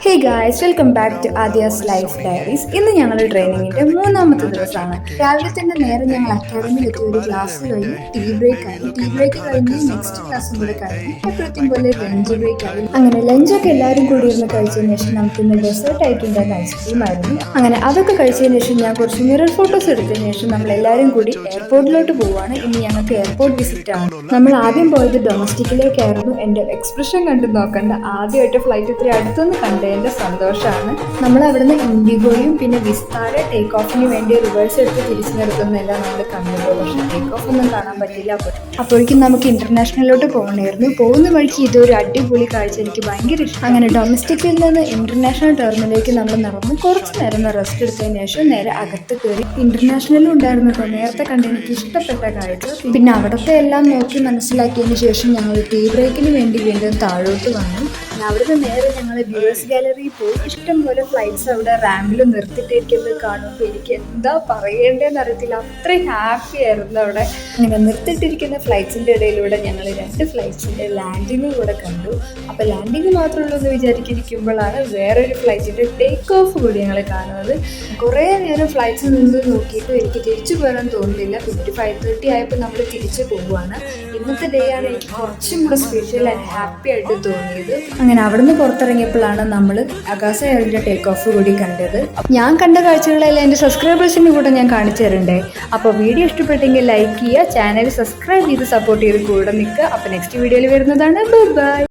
Hey guys, welcome back to Adya's life diaries. ഇന്ന് ഞങ്ങൾ ട്രെയിനിങ്ങിന്റെ മൂന്നാമത്തെ ദിവസമാണ്. രാവിലെ തന്നെ നേരെ ഞങ്ങൾ അക്കാഡമിയിൽ എത്തി. ഒരു ക്ലാസ് കഴിഞ്ഞ് ടീ ബ്രേക്ക് ആയി. ടീ ബ്രേക്ക് കഴിഞ്ഞ് നെക്സ്റ്റ് ക്ലാസ്സും കൂടെ കഴിഞ്ഞ് എപ്പോഴത്തെയും പോലെ ലഞ്ച് ബ്രേക്ക് ആയി. അങ്ങനെ ലഞ്ചൊക്കെ എല്ലാവരും കൂടി ഇരുന്ന് കഴിച്ചതിന് ശേഷം നമുക്ക് ഇന്ന് ഡെസേർട്ട് ആയിട്ടുണ്ടായിരുന്ന ഐസ്ക്രീം ആയിരുന്നു. അങ്ങനെ അതൊക്കെ കഴിച്ചതിന് ശേഷം ഞാൻ കുറച്ച് മിറർ ഫോട്ടോസ് എടുത്തതിന് ശേഷം നമ്മൾ എല്ലാവരും കൂടി എയർപോർട്ടിലോട്ട് പോവുകയാണ്. ഇനി ഞങ്ങൾക്ക് എയർപോർട്ട് വിസിറ്റ് ആണ്. നമ്മൾ ആദ്യം പോയത് ഡൊമസ്റ്റിക്കിലേക്കായിരുന്നു. എൻ്റെ എക്സ്പ്രഷൻ കണ്ടു നോക്കണ്ട, ആദ്യമായിട്ട് ഫ്ലൈറ്റ് ഇത്ര അടുത്തുനിന്ന് കണ്ടതിൻ്റെ സന്തോഷമാണ്. നമ്മൾ അവിടുന്ന് ഇൻഡിഗോയും പിന്നെ വിസ്താര ടേക്ക് ഓഫിന് വേണ്ടി റിവേഴ്സ് എടുത്ത് തിരിച്ചു നിർത്തുന്നതെല്ലാം നമ്മൾ കണ്ടത്. പക്ഷേ ടേക്ക് ഓഫ് ഒന്നും കാണാൻ പറ്റില്ല. അപ്പോഴേക്കും നമുക്ക് ഇന്റർനാഷണലിലോട്ട് പോകണമായിരുന്നു. പോകുന്ന വഴിക്ക് ഇതൊരു അടിപൊളി കാഴ്ച, എനിക്ക് ഭയങ്കര ഇഷ്ടം. അങ്ങനെ ഡൊമസ്റ്റിക്കിൽ നിന്ന് ഇന്റർനാഷണൽ ടെർമിനലിലേക്ക് നമ്മൾ നടന്ന് കുറച്ച് നേരം റെസ്റ്റ് എടുത്തതിന് ശേഷം നേരെ അകത്ത് കയറി. ഇന്റർനാഷണലും ഉണ്ടായിരുന്നു നേരത്തെ കണ്ട് എനിക്ക് ഇഷ്ടപ്പെട്ട കാഴ്ച. പിന്നെ അവിടുത്തെ എല്ലാം നോക്കി മനസ്സിലാക്കിയതിന് ശേഷം ഞങ്ങൾ ടീ ബ്രേക്കിന് വേണ്ടി വീണ്ടും താഴോട്ട് വന്നു. അവിടുന്ന് നേരെ ഞങ്ങൾ വ്യൂവേഴ്സ് ഗാലറിയിൽ പോയി. ഇഷ്ടംപോലെ ഫ്ലൈറ്റ്സ് അവിടെ റാമ്പിൽ നിർത്തിയിട്ടിരിക്കുന്നത് കാണുമ്പോൾ എനിക്ക് എന്താ പറയേണ്ടതെന്ന് അറിയത്തില്ല, അത്രയും ഹാപ്പി ആയിരുന്നു അവിടെ. അങ്ങനെ നിർത്തിയിട്ടിരിക്കുന്ന ഫ്ലൈറ്റ്സിൻ്റെ ഇടയിലൂടെ ഞങ്ങൾ 2 ഫ്ലൈറ്റ്സിൻ്റെ ലാൻഡിങ് കൂടെ കണ്ടു. അപ്പോൾ ലാൻഡിങ് മാത്രമുള്ളൂ എന്ന് വിചാരിച്ചിരിക്കുമ്പോഴാണ് വേറൊരു ഫ്ലൈറ്റിൻ്റെ ടേക്ക് ഓഫ് കൂടി ഞങ്ങൾ കാണുന്നത്. കുറേ നേരം ഫ്ലൈറ്റ്സിൽ നിന്ന് നോക്കിയിട്ട് എനിക്ക് തിരിച്ചു പോകാൻ തോന്നുന്നില്ല. പിന്നെ 5:30 ആയപ്പോൾ നമ്മൾ തിരിച്ചു പോവുകയാണ്. ഇന്നത്തെ ഡേ ആണ് എനിക്ക് കുറച്ചും കൂടെ സ്പെഷ്യൽ ആൻഡ് ഹാപ്പി ആയിട്ട് തോന്നിയത്. അങ്ങനെ അവിടുന്ന് പുറത്തിറങ്ങിയപ്പോഴാണ് നമ്മൾ അഗാസ എയറിൻ്റെ ടേക്ക് ഓഫ് കൂടി കണ്ടത്. ഞാൻ കണ്ട കാഴ്ചകളെല്ലാം എൻ്റെ സബ്സ്ക്രൈബേഴ്സിന് കൂടെ ഞാൻ കാണിച്ചു തരണ്ടേ. അപ്പോൾ വീഡിയോ ഇഷ്ടപ്പെട്ടെങ്കിൽ ലൈക്ക് ചെയ്യുക, ചാനൽ സബ്സ്ക്രൈബ് ചെയ്ത് സപ്പോർട്ട് ചെയ്ത് കൂടെ നിൽക്കുക. അപ്പോൾ നെക്സ്റ്റ് വീഡിയോയിൽ വരുന്നതാണ്. Bye bye.